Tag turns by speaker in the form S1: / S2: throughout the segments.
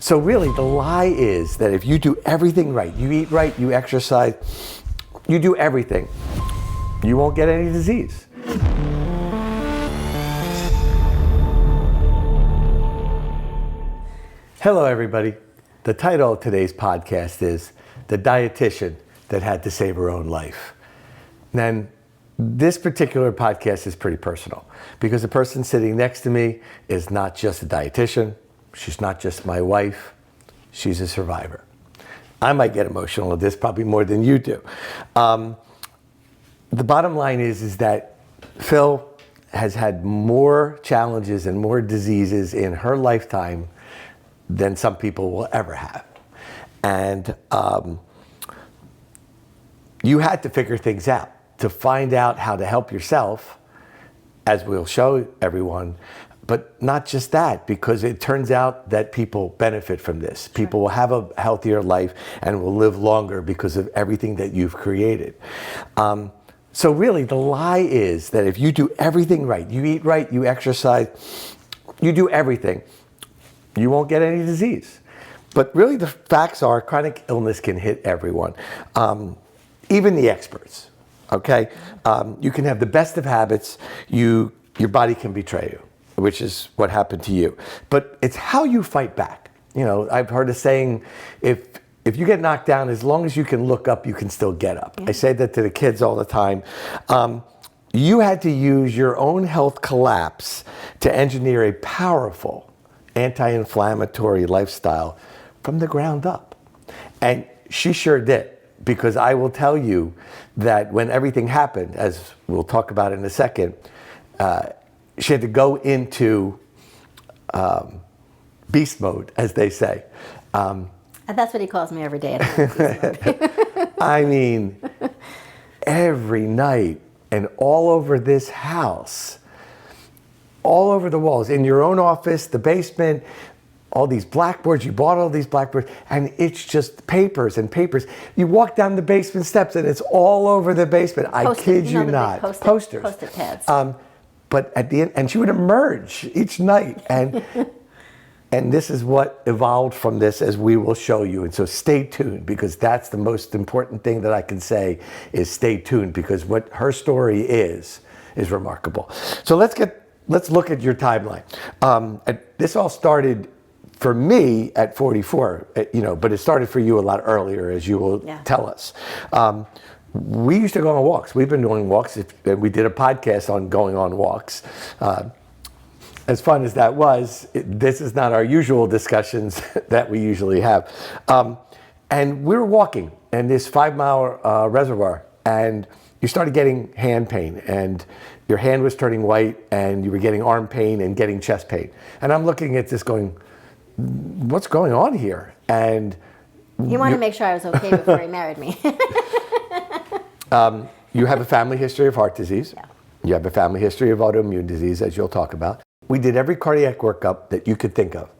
S1: So really, the lie is that if you do everything right, you eat right, you exercise, you do everything, you won't get any disease. Hello, everybody. The title of today's podcast is The Dietitian That Had to Save Her Own Life. And this particular podcast is pretty personal because the person sitting next to me is not just a dietitian. She's not just my wife. She's a survivor. I might get emotional at this probably more than you do. The bottom line is that Phil has had more challenges and more diseases in her lifetime than some people will ever have. And you had to figure things out to find out how to help yourself, as we'll show everyone, but not just that, because it turns out that people benefit from this. Sure. People will have a healthier life and will live longer because of everything that you've created. So really, the lie is that if you do everything right, you eat right, you exercise, you do everything, you won't get any disease. But really the facts are chronic illness can hit everyone, even the experts, okay? You can have the best of habits, your body can betray you, which is what happened to you. But it's how you fight back. You know, I've heard a saying, if you get knocked down, as long as you can look up, you can still get up. Yeah. I say that to the kids all the time. You had to use your own health collapse to engineer a powerful anti-inflammatory lifestyle from the ground up. And she sure did, because I will tell you that when everything happened, as we'll talk about in a second, she had to go into beast mode, as they say.
S2: And that's what he calls me every day.
S1: I mean, every night and all over this house, all over the walls, in your own office, the basement, all these blackboards, you bought all these blackboards, and it's just papers and papers. You walk down the basement steps and it's all over the basement. I kid you not. Posters.
S2: Post-it pads.
S1: But at the end, and she would emerge each night, and this is what evolved from this, as we will show you. And so stay tuned, because that's the most important thing that I can say is stay tuned, because what her story is remarkable. So let's look at your timeline. This all started for me at 44, but it started for you a lot earlier, as you will tell us. We used to go on walks. We've been doing walks. We did a podcast on going on walks. As fun as that was, this is not our usual discussions that we usually have. And we were walking in this 5-mile reservoir, and you started getting hand pain, and your hand was turning white, and you were getting arm pain and getting chest pain. And I'm looking at this going, what's going on here? And
S2: he wanted to make sure I was okay before he married me.
S1: You have a family history of heart disease.
S2: Yeah.
S1: You have a family history of autoimmune disease, as you'll talk about. We did every cardiac workup that you could think of.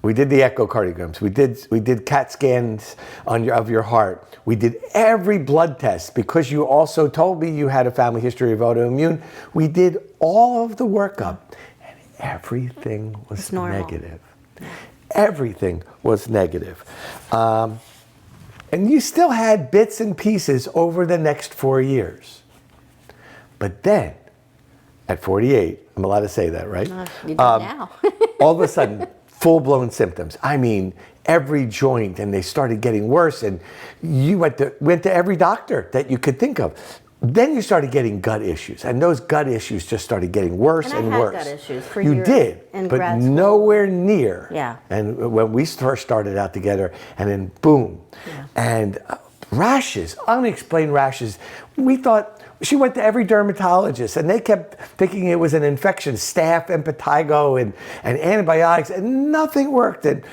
S1: We did the echocardiograms. We did CAT scans of your heart. We did every blood test, because you also told me you had a family history of autoimmune. We did all of the workup, and everything was negative. Everything was negative. And you still had bits and pieces over the next 4 years. But then, at 48, I'm allowed to say that, right?
S2: You do now.
S1: All of a sudden, full-blown symptoms. I mean, every joint, and they started getting worse, and you went to every doctor that you could think of. Then you started getting gut issues, and those gut issues just started getting worse and worse.
S2: I had gut issues for years.
S1: You did, but nowhere near.
S2: Yeah.
S1: And when we first started out together, and then boom, and rashes, unexplained rashes. We thought, she went to every dermatologist, and they kept thinking it was an infection, staph, impetigo, and antibiotics, and nothing worked. And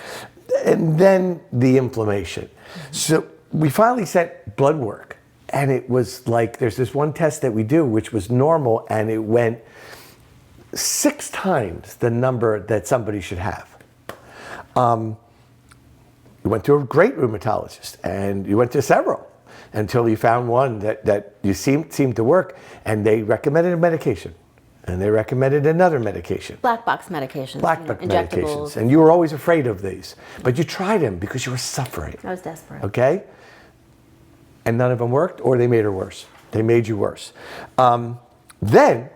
S1: then the inflammation. So we finally sent blood work, and it was like, there's this one test that we do, which was normal, and it went 6 times the number that somebody should have. You went to a great rheumatologist, and you went to several, until you found one that you seemed to work, and they recommended a medication. And they recommended another medication.
S2: Black box medications.
S1: Black box medications.
S2: Injectables.
S1: And you were always afraid of these. But you tried them because you were suffering.
S2: I was desperate.
S1: Okay? And none of them worked, or they made her worse. They made you worse. Then,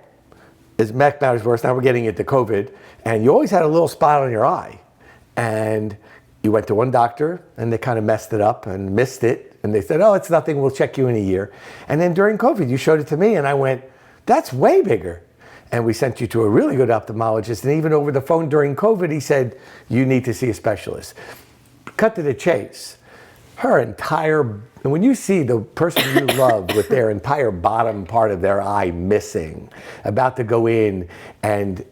S1: as matters worse, now we're getting into COVID, and you always had a little spot on your eye. And you went to one doctor, and they kind of messed it up and missed it. And they said, oh, it's nothing, we'll check you in a year. And then during COVID, you showed it to me, and I went, that's way bigger. And we sent you to a really good ophthalmologist. And even over the phone during COVID, he said, you need to see a specialist. Cut to the chase. Her entire, and when you see the person you love with their entire bottom part of their eye missing, about to go in and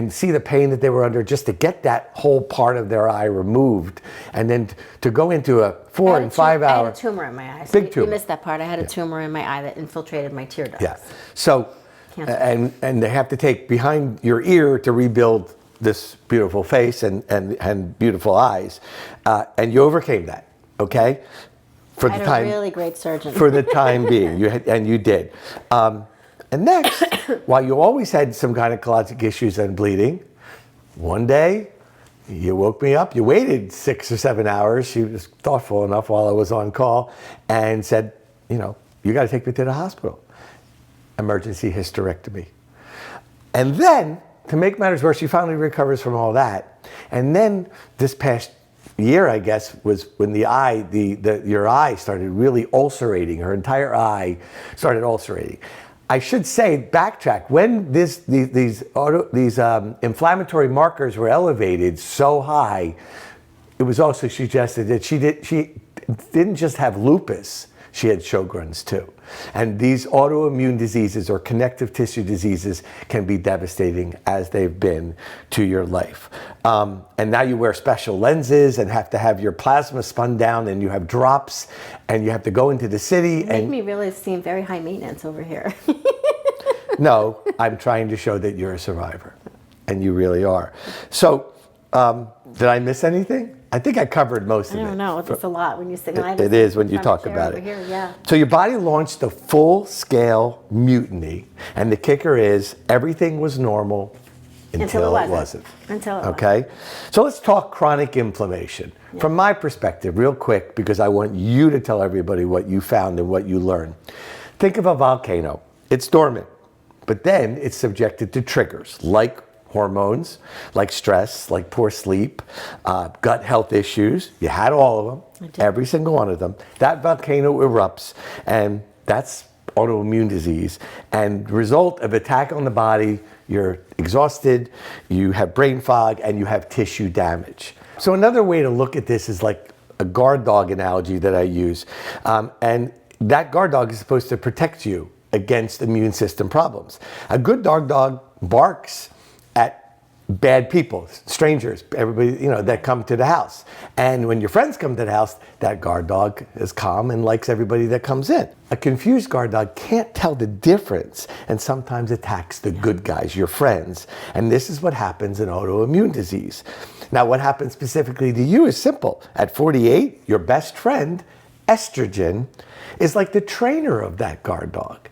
S1: see the pain that they were under just to get that whole part of their eye removed, and then to go into a 4 and 5 hour.
S2: I had a tumor in my eye. So
S1: Big tumor.
S2: You missed that part. I had a tumor in my eye that infiltrated my tear ducts.
S1: Yeah. So, and they have to take behind your ear to rebuild this beautiful face and beautiful eyes, and you overcame that. Okay, for
S2: I
S1: the
S2: had
S1: time,
S2: a really great surgeon.
S1: for the time being, you did. And next, while you always had some gynecologic issues and bleeding, one day you woke me up. You waited 6 or 7 hours. She was thoughtful enough while I was on call, and said, you got to take me to the hospital. Emergency hysterectomy. And then, to make matters worse, she finally recovers from all that. And then this past year, I guess, was when the eye, your eye started really ulcerating. Her entire eye started ulcerating. I should say, backtrack, when these inflammatory markers were elevated so high, it was also suggested that she didn't just have lupus, she had Sjogren's too. And these autoimmune diseases or connective tissue diseases can be devastating, as they've been to your life. And now you wear special lenses and have to have your plasma spun down, and you have drops, and you have to go into the city.
S2: You make me really seem very high maintenance over here.
S1: No, I'm trying to show that you're a survivor, and you really are. So, did I miss anything? I think I covered most of it.
S2: I don't know. It's a lot when you sit.
S1: It is when you talk about it.
S2: Here, yeah.
S1: So your body launched a full-scale mutiny, and the kicker is everything was normal until it wasn't.
S2: Until it wasn't.
S1: Okay? So let's talk chronic inflammation. Yeah. From my perspective, real quick, because I want you to tell everybody what you found and what you learned. Think of a volcano. It's dormant, but then it's subjected to triggers like hormones, like stress, like poor sleep, gut health issues. You had all of them, every single one of them. That volcano erupts, and that's autoimmune disease. And result of attack on the body, you're exhausted, you have brain fog, and you have tissue damage. So another way to look at this is like a guard dog analogy that I use. And that guard dog is supposed to protect you against immune system problems. A good dog barks at bad people, strangers, everybody, that come to the house. And when your friends come to the house, that guard dog is calm and likes everybody that comes in. A confused guard dog can't tell the difference and sometimes attacks the good guys, your friends. And this is what happens in autoimmune disease. Now, what happens specifically to you is simple. At 48, your best friend, estrogen, is like the trainer of that guard dog.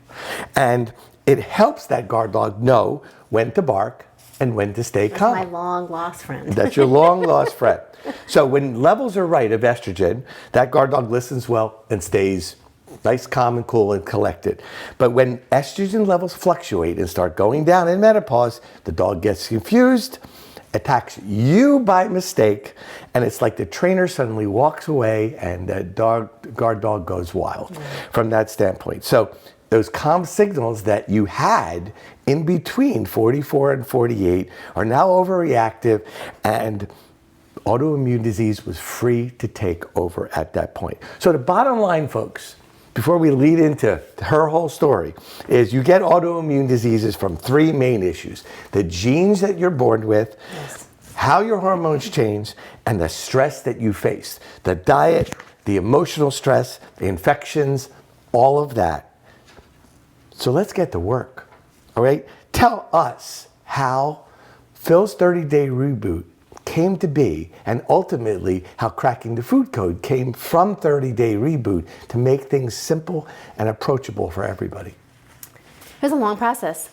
S1: And it helps that guard dog know when to bark and when to stay calm.
S2: That's my long lost friend.
S1: That's your long lost friend. So when levels are right of estrogen, that guard dog listens well and stays nice, calm, and cool and collected. But when estrogen levels fluctuate and start going down in menopause, the dog gets confused, attacks you by mistake, and it's like the trainer suddenly walks away and the guard dog goes wild from that standpoint. So those calm signals that you had in between 44 and 48 are now overreactive, and autoimmune disease was free to take over at that point. So the bottom line, folks, before we lead into her whole story, is you get autoimmune diseases from 3 main issues: the genes that you're born with, yes, how your hormones change, and the stress that you face. The diet, the emotional stress, the infections, all of that. So let's get to work, all right? Tell us how Phil's 30-day reboot came to be, and ultimately how Cracking the Food Code came from 30-day reboot to make things simple and approachable for everybody.
S2: It was a long process.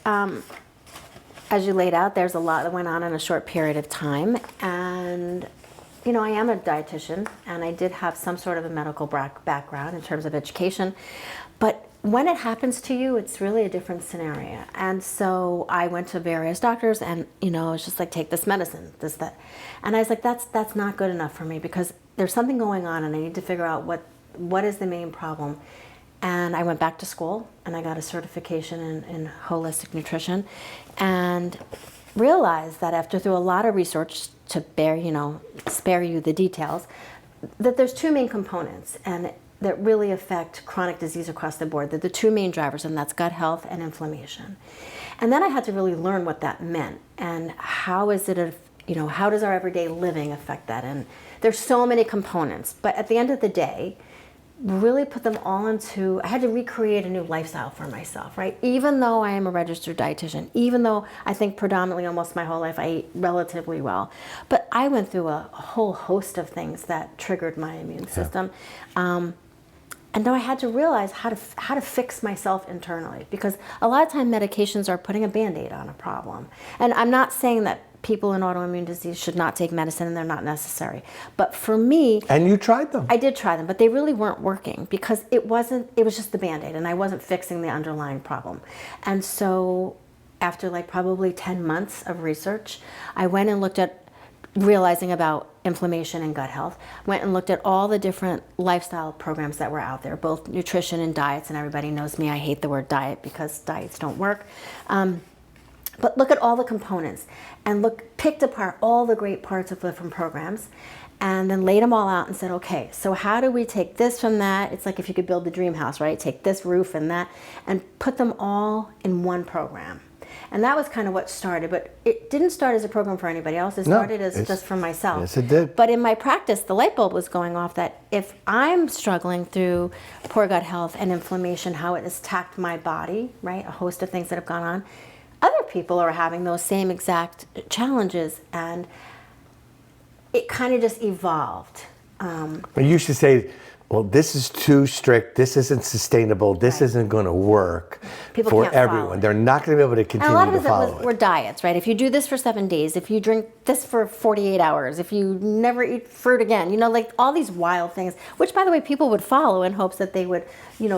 S2: as you laid out, there's a lot that went on in a short period of time. And, you know, I am a dietitian, and I did have some sort of a medical background in terms of education. But when it happens to you, it's really a different scenario. And so I went to various doctors, and, you know, it's just like, take this medicine, this, that. And I was like, that's not good enough for me, because there's something going on, and I need to figure out what is the main problem. And I went back to school, and I got a certification in holistic nutrition, and realized that after through a lot of research, to spare you the details, that there's two main components and that really affect chronic disease across the board. They're the two main drivers, and that's gut health and inflammation. And then I had to really learn what that meant, and how is it, how does our everyday living affect that? And there's so many components, but at the end of the day, really put them all into, I had to recreate a new lifestyle for myself, right? Even though I am a registered dietitian, even though I think predominantly almost my whole life I ate relatively well, but I went through a whole host of things that triggered my immune system. And now I had to realize how to fix myself internally, because a lot of time medications are putting a Band-Aid on a problem. And I'm not saying that people in autoimmune disease should not take medicine, and they're not necessary. But for me...
S1: And you tried them.
S2: I did try them, but they really weren't working, because it was just the Band-Aid, and I wasn't fixing the underlying problem. And so after like probably 10 months of research, I went and looked at realizing about inflammation and gut health, went and looked at all the different lifestyle programs that were out there, both nutrition and diets, and everybody knows me, I hate the word diet because diets don't work. But look at all the components and picked apart all the great parts of different programs, and then laid them all out and said, okay, so how do we take this from that? It's like if you could build the dream house, right? Take this roof and that, and put them all in one program. And that was kind of what started, but it didn't start as a program for anybody else. It started as just for myself.
S1: Yes, it did.
S2: But in my practice, the light bulb was going off that if I'm struggling through poor gut health and inflammation, how it has attacked my body, right? A host of things that have gone on. Other people are having those same exact challenges, and it kind of just evolved.
S1: You used to say, well, this is too strict, this isn't sustainable, this isn't going to work for everyone. They're not going to be able to continue to follow it.
S2: Were diets, right? If you do this for 7 days, if you drink this for 48 hours, if you never eat fruit again, like all these wild things, which by the way, people would follow in hopes that they would,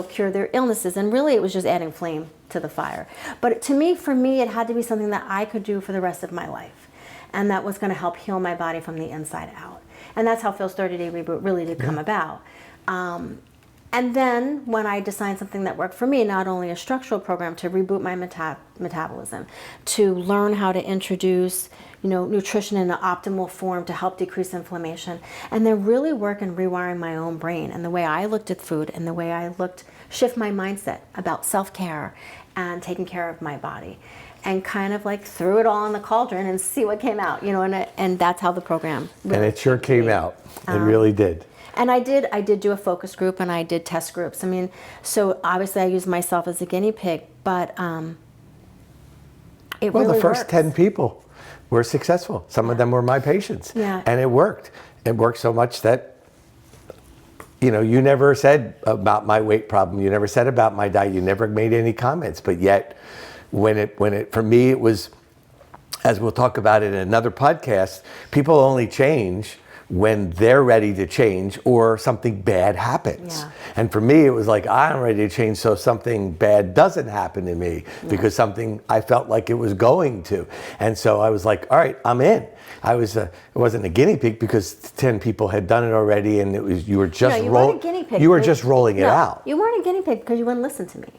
S2: cure their illnesses. And really it was just adding flame to the fire. But for me, it had to be something that I could do for the rest of my life. And that was going to help heal my body from the inside out. And that's how Phil's 30-Day Reboot really did come about. And then when I designed something that worked for me, not only a structural program to reboot my metabolism, to learn how to introduce, nutrition in an optimal form to help decrease inflammation, and then really work in rewiring my own brain and the way I looked at food and the way I shift my mindset about self-care and taking care of my body, and kind of like threw it all in the cauldron and see what came out, and that's how the program really
S1: and it sure came out. It really did.
S2: And I did do a focus group, and I did test groups. So obviously I used myself as a guinea pig, but it really
S1: the first
S2: works.
S1: 10 people were successful. Some of them were my patients.
S2: Yeah.
S1: And it worked. It worked so much that, you never said about my weight problem. You never said about my diet. You never made any comments. But yet, for me, it was, as we'll talk about it in another podcast, people only change when they're ready to change or something bad happens.
S2: Yeah.
S1: And for me, it was like, I'm ready to change so something bad doesn't happen to me, because something I felt like it was going to. And so I was like, all right, I'm in. It wasn't a guinea pig because 10 people had done it already, and you were just
S2: weren't a guinea pig.
S1: You were just rolling it out.
S2: You weren't a guinea pig because you wouldn't listen to me.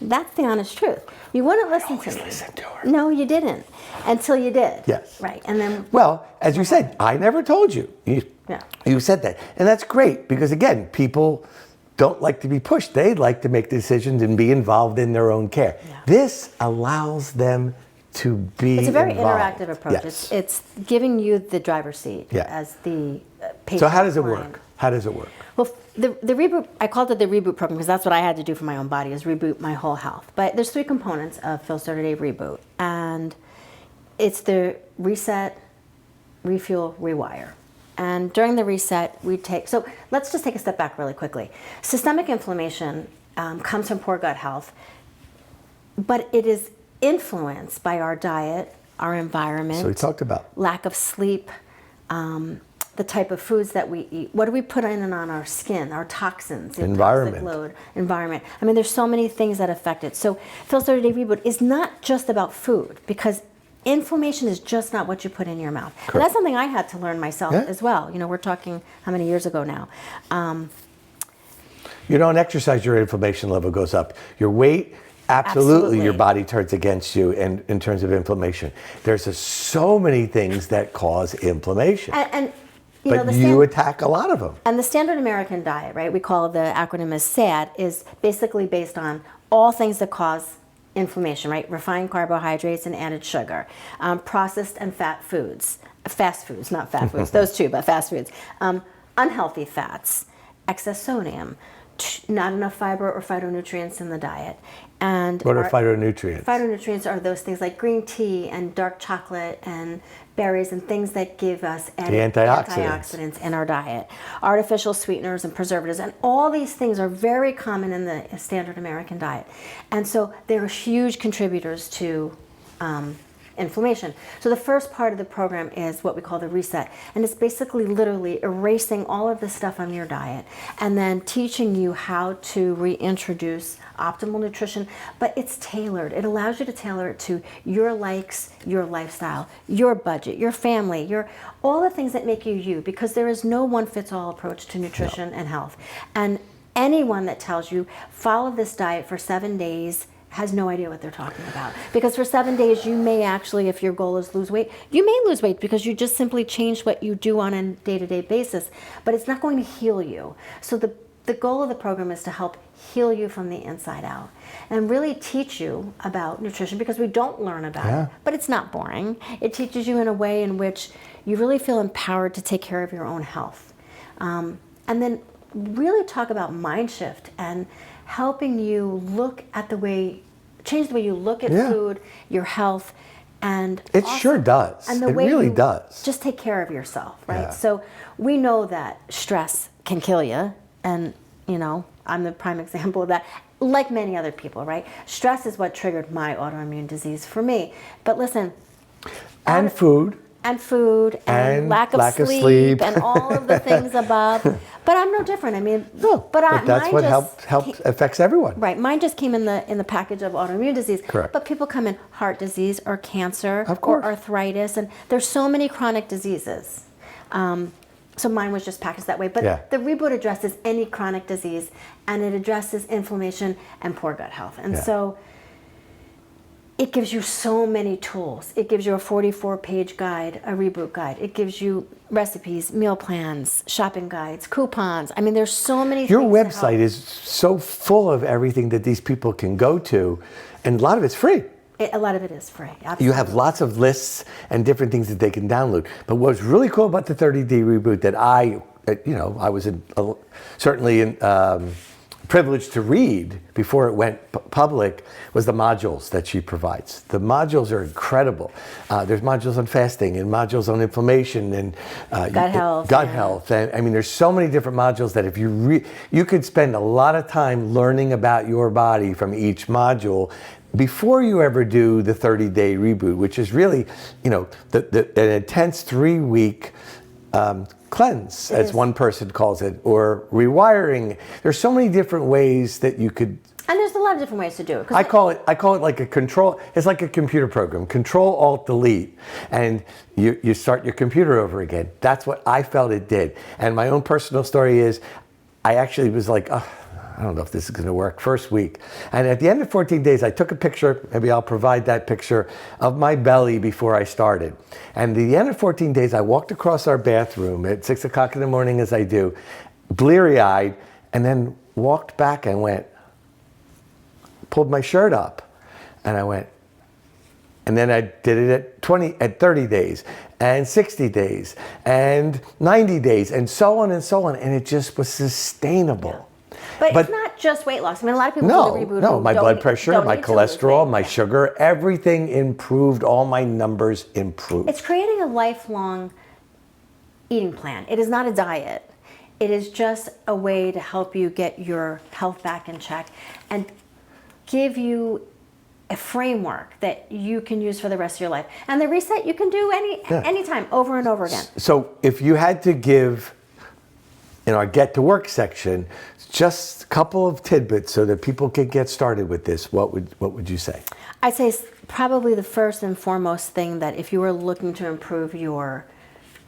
S2: That's the honest truth. You wouldn't listen to me.
S1: Listen to her.
S2: No, you didn't. Until you did.
S1: Yes.
S2: Right. And then.
S1: Well, as you said, I never told you. You said that. And that's great, because again, people don't like to be pushed. They like to make decisions and be involved in their own care.
S2: Yeah.
S1: This allows them to be
S2: It's a very
S1: involved.
S2: interactive approach.
S1: Yes.
S2: It's giving you the driver's seat as the patient.
S1: So how does it
S2: client.
S1: work? How does it work?
S2: Well, the reboot, I called it the reboot program because that's what I had to do for my own body, is reboot my whole health. But there's 3 components of Phil's 30-Day Reboot. And it's the reset, refuel, rewire. And during the reset, so let's just take a step back really quickly. Systemic inflammation comes from poor gut health, but it is influenced by our diet, our environment.
S1: So we talked about
S2: lack of sleep, the type of foods that we eat. What do we put in and on our skin, our toxins, the
S1: environment.
S2: toxic load, environment. I mean, there's so many things that affect it. So Phil's 30-Day Reboot is not just about food, because inflammation is just not what you put in your mouth. And that's something I had to learn myself as well. You know, we're talking how many years ago now.
S1: You don't exercise, your inflammation level goes up. Your weight, absolutely. Your body turns against you in terms of inflammation. There's so many things that cause inflammation.
S2: And
S1: but you attack a lot of them.
S2: And the standard American diet, right, we call the acronym as SAD, is basically based on all things that cause inflammation, right? Refined carbohydrates and added sugar, processed and fast foods, not fat foods, those two, but fast foods, unhealthy fats, excess sodium, not enough fiber or phytonutrients in the diet. And
S1: what are phytonutrients?
S2: Phytonutrients are those things like green tea and dark chocolate and berries and things that give us antioxidants in our diet. Artificial sweeteners and preservatives, and all these things are very common in the standard American diet. And so they're huge contributors to inflammation. So the first part of the program is what we call the reset, and it's basically literally erasing all of the stuff on your diet and then teaching you how to reintroduce optimal nutrition, but it's tailored. It allows you to tailor it to your likes, your lifestyle, your budget, your family, all the things that make you you, because there is no one-fits-all approach to nutrition and health. And anyone that tells you follow this diet for 7 days has no idea what they're talking about. Because for 7 days, you may actually, if your goal is lose weight, you may lose weight because you just simply changed what you do on a day-to-day basis, but it's not going to heal you. So the goal of the program is to help heal you from the inside out and really teach you about nutrition, because we don't learn about it, but it's not boring. It teaches you in a way in which you really feel empowered to take care of your own health. And then really talk about mind shift and helping you look at change the way you look at food, your health, and
S1: it sure does.
S2: And the
S1: it
S2: way
S1: really
S2: you
S1: does.
S2: Just take care of yourself, right? So we know that stress can kill you, and I'm the prime example of that. Like many other people, right? Stress is what triggered my autoimmune disease for me. But listen,
S1: and food.
S2: And lack of sleep and all of the things above. But I'm no different. I mean,
S1: but that's what affects everyone.
S2: Right. Mine just came in the package of autoimmune disease.
S1: Correct.
S2: But people come in heart disease or cancer
S1: or
S2: arthritis, and there's so many chronic diseases. So mine was just packaged that way. But the Reboot addresses any chronic disease, and it addresses inflammation and poor gut health. And so it gives you so many tools. It gives you a 44-page guide, a Reboot guide. It gives you recipes, meal plans, shopping guides, coupons. I mean, there's so many things.
S1: Your website is so full of everything that these people can go to, and a lot of it's free.
S2: A lot of it is free. Absolutely.
S1: You have lots of lists and different things that they can download. But what's really cool about the 30-Day Reboot that I was certainly privileged to read before it went public was the modules that she provides. The modules are incredible. There's modules on fasting and modules on inflammation and
S2: gut health.
S1: And I mean, there's so many different modules that if you could spend a lot of time learning about your body from each module before you ever do the 30-Day Reboot, which is really, an intense 3-week cleanse, as one person calls it, or rewiring. There's so many different ways that you could.
S2: And there's a lot of different ways to do it.
S1: I call it like a control. It's like a computer program. Control, Alt, Delete, and you start your computer over again. That's what I felt it did. And my own personal story is, I actually was like, I don't know if this is going to work, first week. And at the end of 14 days, I took a picture, maybe I'll provide that picture, of my belly before I started. And at the end of 14 days, I walked across our bathroom at 6 o'clock in the morning, as I do, bleary-eyed, and then walked back and pulled my shirt up. And I went, and then I did it at 30 days, and 60 days, and 90 days, and so on and so on. And it just was sustainable.
S2: Yeah. But it's not just weight loss. I mean, a lot of people do the Reboot.
S1: No, my blood pressure, my cholesterol, my sugar, everything improved. All my numbers improved.
S2: It's creating a lifelong eating plan. It is not a diet. It is just a way to help you get your health back in check and give you a framework that you can use for the rest of your life. And the reset you can do anytime, over and over again.
S1: So if you had to give in our Get to Work section just a couple of tidbits so that people can get started with this, what would you say?
S2: I'd say probably the first and foremost thing that if you were looking to improve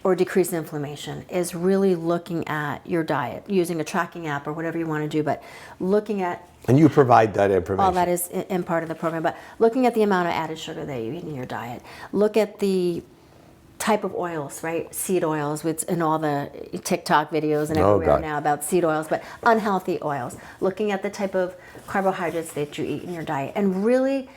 S2: or decrease inflammation is really looking at your diet, using a tracking app or whatever you want to do, but looking at...
S1: And you provide that information.
S2: All that is in part of the program, but looking at the amount of added sugar that you eat in your diet. Look at the type of oils, right? Seed oils, with in all the TikTok videos and everywhere now about seed oils, but unhealthy oils. Looking at the type of carbohydrates that you eat in your diet, and really,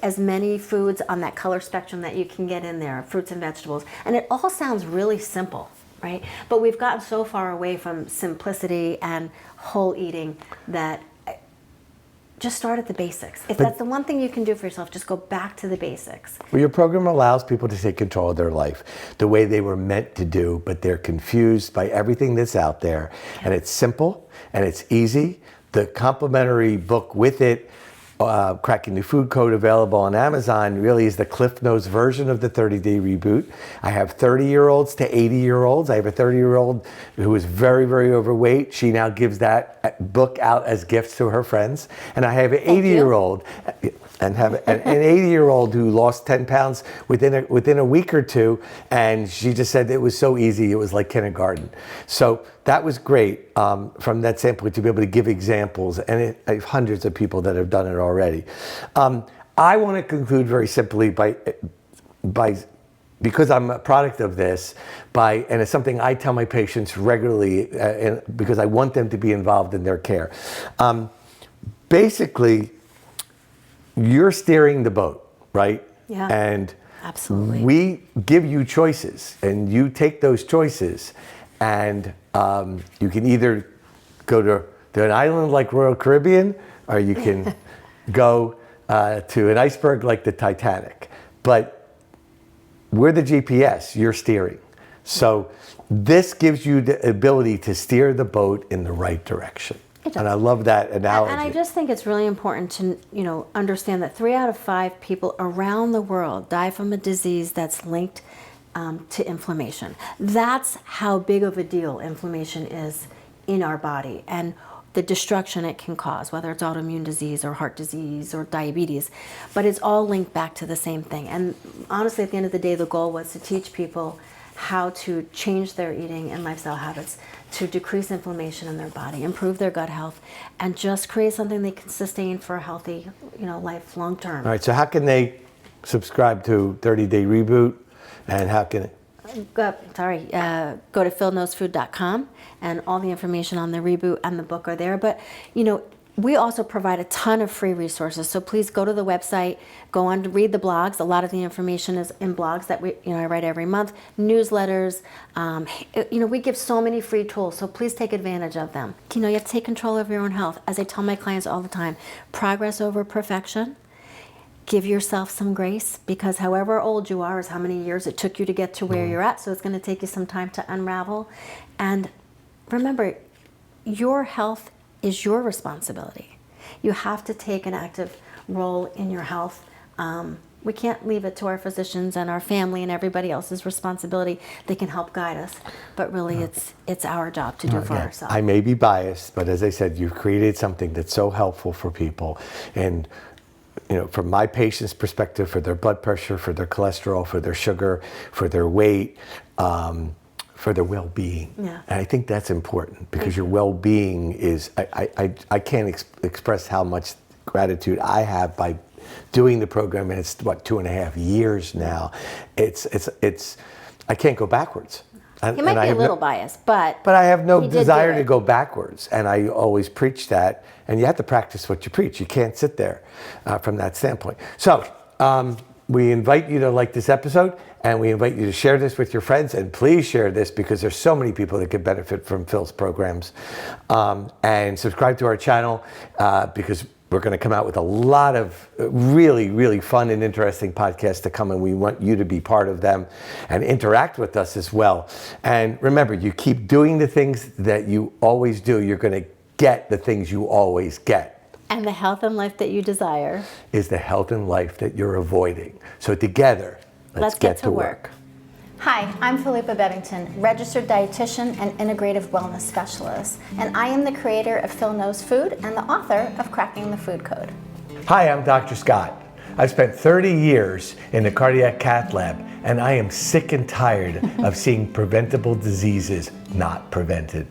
S2: as many foods on that color spectrum that you can get in there, fruits and vegetables. And it all sounds really simple, right? But we've gotten so far away from simplicity and whole eating that just start at the basics. If that's the one thing you can do for yourself, just go back to the basics.
S1: Well, your program allows people to take control of their life the way they were meant to do, but they're confused by everything that's out there. And it's simple and it's easy. The complimentary book with it, Cracking the Food Code, available on Amazon, really is the Cliff Notes version of the 30-day reboot. I have 30-year-olds to 80-year-olds. I have a 30-year-old who is very, very overweight. She now gives that book out as gifts to her friends. And I have an 80-year-old and have an 80-year-old who lost 10 pounds within a week or two, and she just said it was so easy, it was like kindergarten. So that was great from that standpoint, to be able to give examples, and I have hundreds of people that have done it already. I want to conclude very simply by because I'm a product of this, and it's something I tell my patients regularly, because I want them to be involved in their care. Basically, you're steering the boat, right?
S2: Yeah.
S1: And
S2: absolutely,
S1: we give you choices, and you take those choices, and you can either go to an island like Royal Caribbean, or you can go to an iceberg like the Titanic. But we're the GPS, you're steering. So this gives you the ability to steer the boat in the right direction. And I love that analogy.
S2: And I just think it's really important to understand that 3 out of 5 people around the world die from a disease that's linked to inflammation. That's how big of a deal inflammation is in our body, and the destruction it can cause, whether it's autoimmune disease or heart disease or diabetes. But it's all linked back to the same thing. And honestly, at the end of the day, the goal was to teach people how to change their eating and lifestyle habits to decrease inflammation in their body, improve their gut health, and just create something they can sustain for a healthy, life long term.
S1: All right, so how can they subscribe to 30-Day Reboot, and how can
S2: go to philknowsfood.com, and all the information on the reboot and the book are there. But we also provide a ton of free resources, so please go to the website, go on to read the blogs. A lot of the information is in blogs that I write every month, newsletters. We give so many free tools, so please take advantage of them. You have to take control of your own health. As I tell my clients all the time, progress over perfection. Give yourself some grace, because however old you are is how many years it took you to get to where you're at, so it's going to take you some time to unravel. And remember, your health is your responsibility. You have to take an active role in your health. We can't leave it to our physicians and our family and everybody else's responsibility. They can help guide us, but really it's our job to do for ourselves.
S1: I may be biased, but as I said, you've created something that's so helpful for people. And from my patient's perspective, for their blood pressure, for their cholesterol, for their sugar, for their weight, for their well-being. Yeah. And I think that's important, because your well-being is, I can't express how much gratitude I have by doing the program, and it's 2.5 years now. It's I can't go backwards.
S2: You might be a little biased, but
S1: I have no desire to go backwards, and I always preach that. And you have to practice what you preach. You can't sit there from that standpoint. So we invite you to like this episode, and we invite you to share this with your friends, and please share this, because there's so many people that could benefit from Phil's programs. And subscribe to our channel, because we're going to come out with a lot of really, really fun and interesting podcasts to come, and we want you to be part of them and interact with us as well. And remember, you keep doing the things that you always do, you're going to get the things you always get.
S2: And the health and life that you desire
S1: is the health and life that you're avoiding. So together, let's get to work.
S3: Hi, I'm Philippa Beddington, registered dietitian and integrative wellness specialist, and I am the creator of Phil Knows Food and the author of Cracking the Food Code.
S1: Hi, I'm Dr. Scott. I've spent 30 years in the cardiac cath lab, and I am sick and tired of seeing preventable diseases not prevented.